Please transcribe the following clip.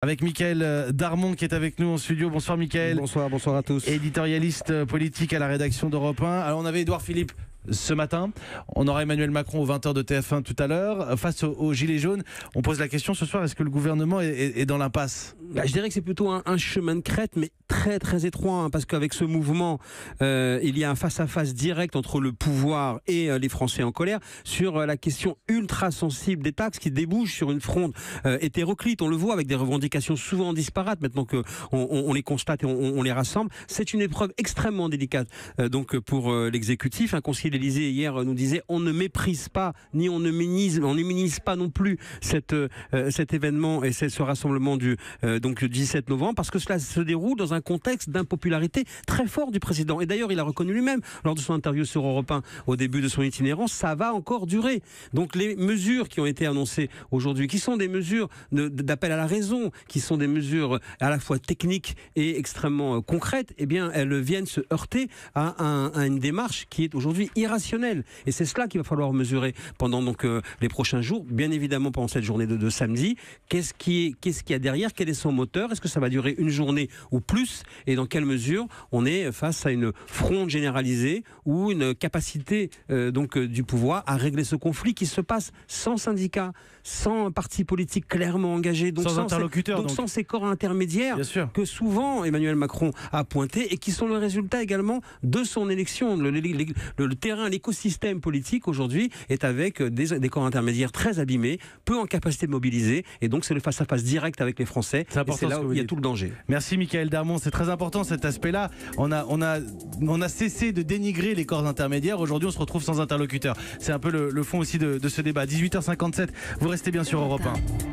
avec Mickaël Darmon qui est avec nous en studio. Bonsoir Mickaël. Bonsoir à tous. Éditorialiste politique à la rédaction d'Europe 1. Alors on avait Édouard Philippe ce matin, on aura Emmanuel Macron aux 20h de TF1 tout à l'heure. Face aux Gilets jaunes, on pose la question ce soir, est-ce que le gouvernement est dans l'impasse ? Je dirais que c'est plutôt un chemin de crête, mais très très étroit, parce qu'avec ce mouvement, il y a un face-à-face direct entre le pouvoir et les Français en colère sur la question ultra sensible des taxes qui débouche sur une fronde hétéroclite. On le voit avec des revendications souvent disparates, maintenant qu'on les constate et on les rassemble. C'est une épreuve extrêmement délicate donc pour l'exécutif. Un conseiller de l'Élysée hier nous disait on ne méprise pas, ni on ne minimise pas non plus cet événement et ce rassemblement du 17 novembre, parce que cela se déroule dans un contexte d'impopularité très fort du président. Et d'ailleurs, il a reconnu lui-même, lors de son interview sur Europe 1, au début de son itinérance, ça va encore durer. Donc les mesures qui ont été annoncées aujourd'hui, qui sont des mesures d'appel à la raison, qui sont des mesures à la fois techniques et extrêmement concrètes, eh bien, elles viennent se heurter à une démarche qui est aujourd'hui irrationnelle. Et c'est cela qu'il va falloir mesurer pendant les prochains jours, bien évidemment pendant cette journée de samedi. Qu'est-ce qu'il y a derrière ? Quel est son moteur ? Est-ce que ça va durer une journée ou plus ? Et dans quelle mesure on est face à une fronde généralisée ou une capacité du pouvoir à régler ce conflit qui se passe sans syndicats, sans partis politiques clairement engagés, donc sans interlocuteurs, sans ces corps intermédiaires que souvent Emmanuel Macron a pointé et qui sont le résultat également de son élection. Le terrain, l'écosystème politique aujourd'hui est avec des corps intermédiaires très abîmés, peu en capacité de mobiliser, et donc c'est le face-à-face direct avec les Français. C'est là où il y a tout le danger. Merci Mickaël Darmon, c'est très important cet aspect-là. On a cessé de dénigrer les corps intermédiaires. Aujourd'hui, on se retrouve sans interlocuteur. C'est un peu le fond aussi de ce débat. 18h57, vous restez bien sur Europe 1.